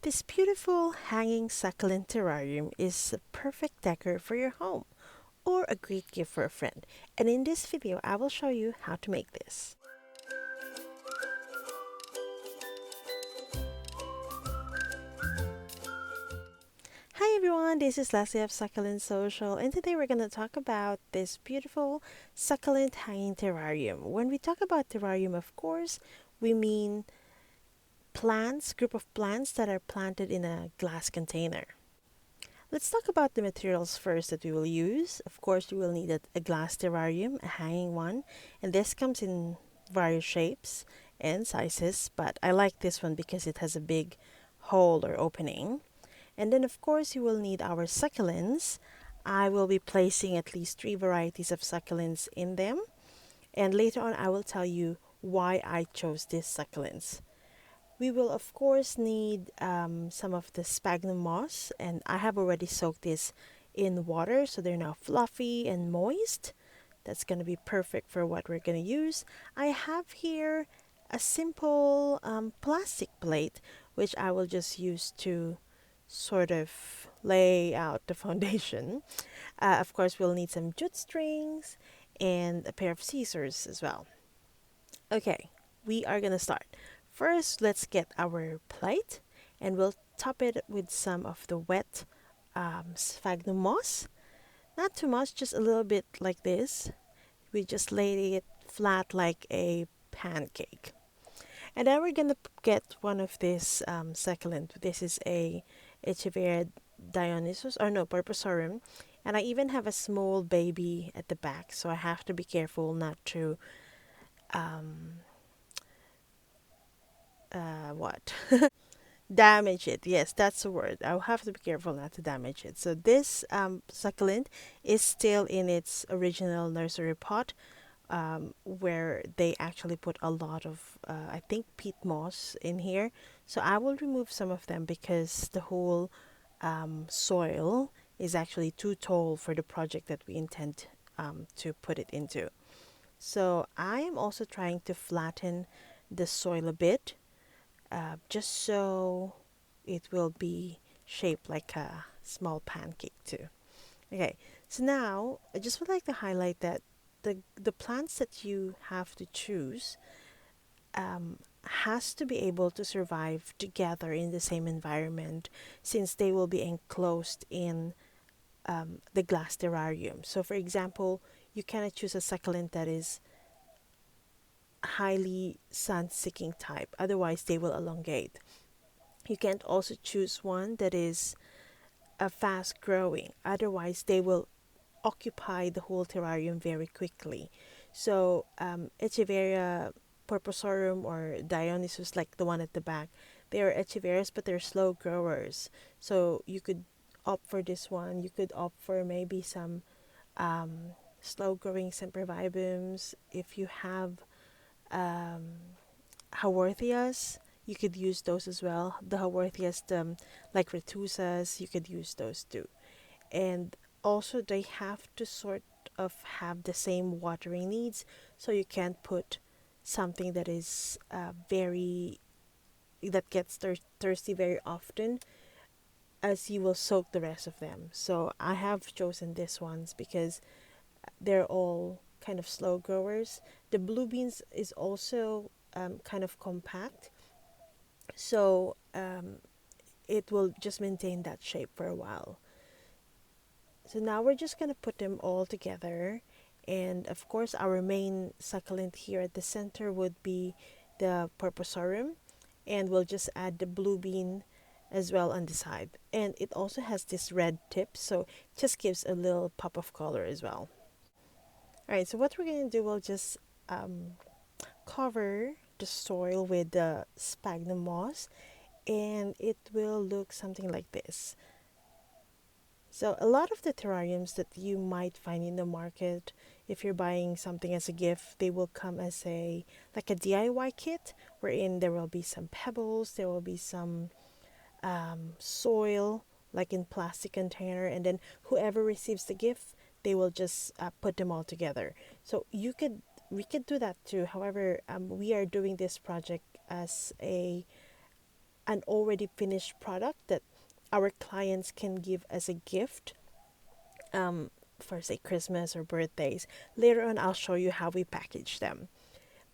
This beautiful hanging succulent terrarium is a perfect decor for your home or a great gift for a friend. And in this video, I will show you how to make this. Hi everyone, this is Leslie of Succulent Social, and today we're going to talk about this beautiful succulent hanging terrarium. When we talk about terrarium, of course, we mean group of plants that are planted in a glass container. Let's talk about the materials first that we will use. Of course, you will need a glass terrarium, a hanging one, and this comes in various shapes and sizes, but I like this one because it has a big hole or opening. And then, of course, you will need our succulents. I will be placing at least 3 varieties of succulents in them, and later on, I will tell you why I chose these succulents. We will of course need some of the sphagnum moss, and I have already soaked this in water so they're now fluffy and moist. That's going to be perfect for what we're going to use. I have here a simple plastic plate which I will just use to sort of lay out the foundation. Of course, we'll need some jute strings and a pair of scissors as well. Okay, we are gonna start. First, let's get our plate and we'll top it with some of the wet sphagnum moss. Not too much, just a little bit like this. We just lay it flat like a pancake. And then we're gonna get one of this succulent. This is a Echeveria Dionysus, or no, Purpusorum. And I even have a small baby at the back, so I have to be careful not to um, what? Damage it. Yes, that's the word. I'll have to be careful not to damage it. So this succulent is still in its original nursery pot, where they actually put a lot of, I think, peat moss in here. So I will remove some of them because the whole soil is actually too tall for the project that we intend to put it into. So I am also trying to flatten the soil a bit, just so it will be shaped like a small pancake too. Okay, so now I just would like to highlight that the plants that you have to choose has to be able to survive together in the same environment, since they will be enclosed in the glass terrarium. So for example, you cannot choose a succulent that is highly sun-seeking type, otherwise they will elongate. You can't also choose one that is fast growing, otherwise they will occupy the whole terrarium very quickly. So Echeveria Purpusorum or Dionysus, like the one at the back, they are Echeverias, but they're slow growers. So you could opt for this one. You could opt for maybe some slow growing sempervivums. If you have Haworthias, you could use those as well. The Haworthias, like Retusas, you could use those too. And also, they have to sort of have the same watering needs, so you can't put something that is that gets thirsty very often, as you will soak the rest of them. So I have chosen these ones because they're all kind of slow growers. The blue beans is also kind of compact, so it will just maintain that shape for a while. So now we're just going to put them all together. And of course, our main succulent here at the center would be the Purpusorum. And we'll just add the blue bean as well on the side. And it also has this red tip, so it just gives a little pop of color as well. Alright, so what we're going to do, we'll just cover the soil with the sphagnum moss, and it will look something like this. So a lot of the terrariums that you might find in the market, if you're buying something as a gift, they will come as a like a DIY kit, wherein there will be some pebbles, there will be some soil, like in plastic container, and then whoever receives the gift, they will just put them all together. So we could do that too. However, we are doing this project as a an already finished product that our clients can give as a gift um, for, say, Christmas or birthdays. Later on, I'll show you how we package them.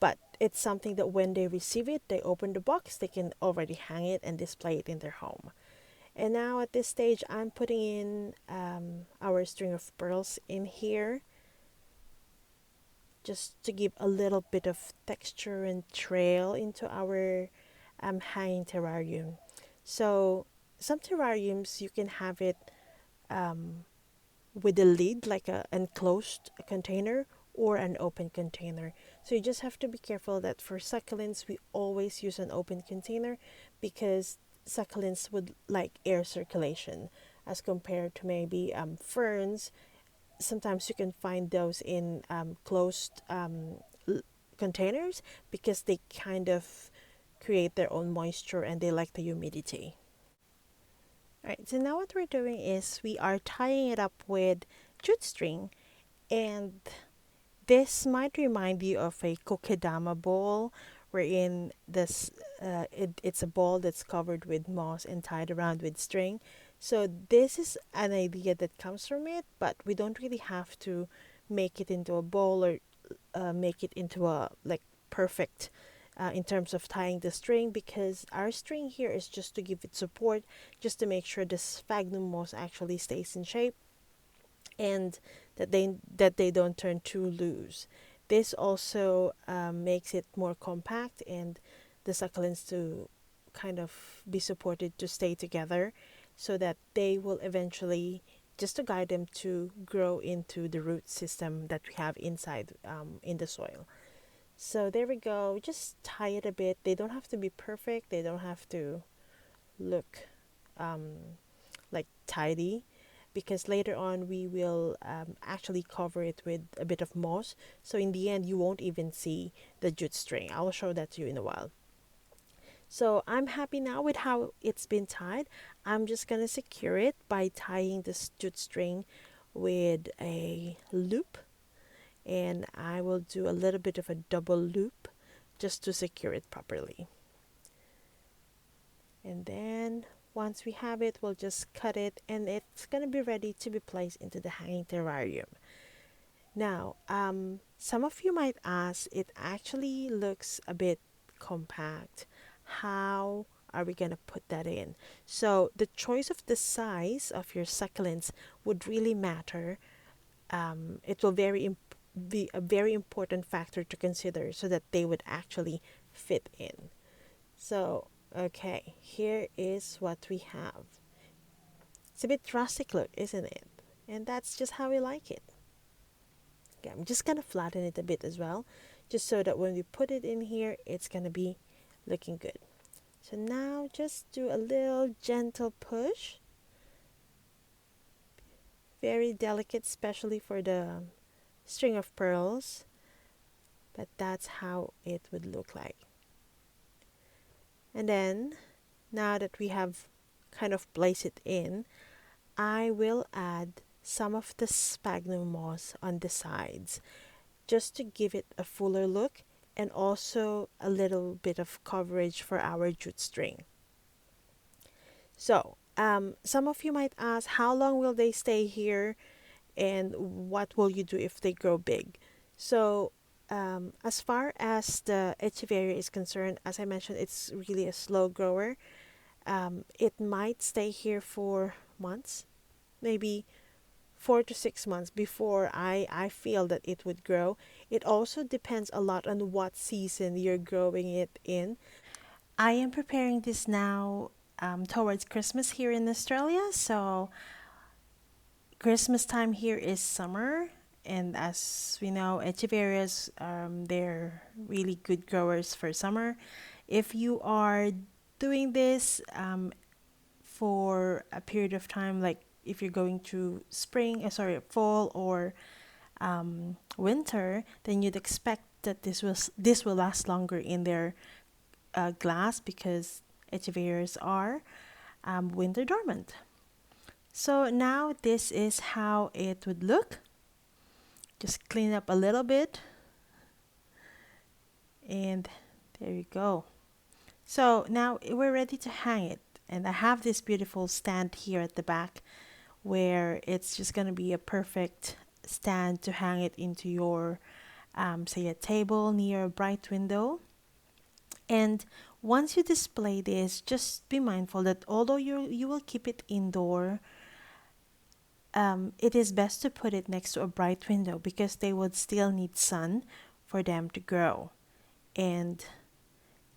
But it's something that when they receive it, they open the box, they can already hang it and display it in their home. And now at this stage, I'm putting in our string of pearls in here just to give a little bit of texture and trail into our hanging terrarium. So some terrariums you can have it um, with a lid, like a enclosed container or an open container. So you just have to be careful that for succulents we always use an open container, because succulents would like air circulation as compared to maybe ferns. Sometimes you can find those in closed containers, because they kind of create their own moisture and they like the humidity. All right, so now what we're doing is we are tying it up with jute string, and this might remind you of a kokedama bowl, wherein it's a ball that's covered with moss and tied around with string. So this is an idea that comes from it, but we don't really have to make it into a bowl or make it into a like perfect in terms of tying the string, because our string here is just to give it support, just to make sure the sphagnum moss actually stays in shape and that they don't turn too loose. This also makes it more compact and the succulents to kind of be supported to stay together, so that they will eventually, just to guide them to grow into the root system that we have inside in the soil. So there we go. Just tie it a bit. They don't have to be perfect. They don't have to look um, like tidy, because later on we will actually cover it with a bit of moss. So in the end, you won't even see the jute string. I'll show that to you in a while. So I'm happy now with how it's been tied. I'm just gonna secure it by tying this jute string with a loop, and I will do a little bit of a double loop just to secure it properly. And then once we have it, we'll just cut it and it's going to be ready to be placed into the hanging terrarium. Now, some of you might ask, it actually looks a bit compact. How are we going to put that in? So the choice of the size of your succulents would really matter. It will be a very important factor to consider, so that they would actually fit in. So, okay, here is what we have. It's a bit rustic look, isn't it? And that's just how we like it. Okay, I'm just gonna flatten it a bit as well, just so that when we put it in here, it's gonna be looking good. So now just do a little gentle push. Very delicate, especially for the string of pearls. But that's how it would look like. And then, now that we have kind of placed it in, I will add some of the sphagnum moss on the sides, just to give it a fuller look and also a little bit of coverage for our jute string. So, some of you might ask, how long will they stay here and what will you do if they grow big? So, as far as the echeveria is concerned, as I mentioned, it's really a slow grower. It might stay here for months, maybe 4 to 6 months before I feel that it would grow. It also depends a lot on what season you're growing it in. I am preparing this now towards Christmas here in Australia. So Christmas time here is summer, and as we know, echeverias they're really good growers for summer. If you are doing this for a period of time, like if you're going through fall or winter, then you'd expect that this will last longer in their glass, because echeverias are winter dormant. So now this is how it would look. Just clean up a little bit, and there you go. So now we're ready to hang it. And I have this beautiful stand here at the back where it's just going to be a perfect stand to hang it into your, say, a table near a bright window. And once you display this, just be mindful that although you will keep it indoor, it is best to put it next to a bright window because they would still need sun for them to grow. And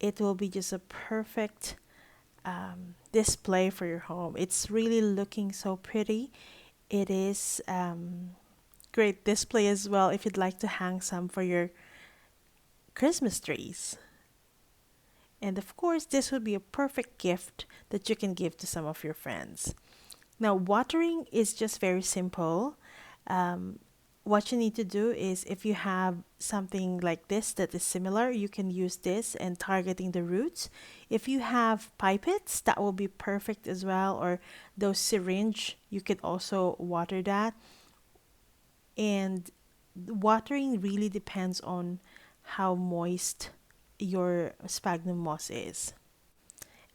it will be just a perfect display for your home. It's really looking so pretty. It is great display as well if you'd like to hang some for your Christmas trees. And of course, this would be a perfect gift that you can give to some of your friends. Now, watering is just very simple. Um, what you need to do is if you have something like this that is similar, you can use this and targeting the roots. If you have pipettes, that will be perfect as well, or those syringe, you could also water that. And watering really depends on how moist your sphagnum moss is.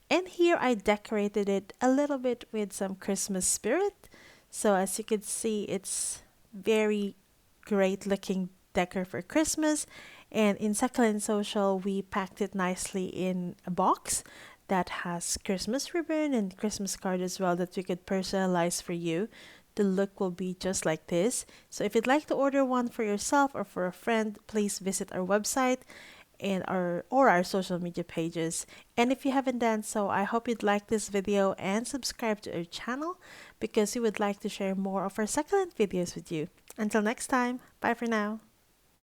And here I decorated it a little bit with some Christmas spirit. So as you can see, it's very great looking decor for Christmas. And in Succulent Social, we packed it nicely in a box that has Christmas ribbon and Christmas card as well that we could personalize for you. The look will be just like this. So if you'd like to order one for yourself or for a friend, please visit our website and our social media pages. And if you haven't done so, I hope you'd like this video and subscribe to our channel because we would like to share more of our succulent videos with you. Until next time, bye for now.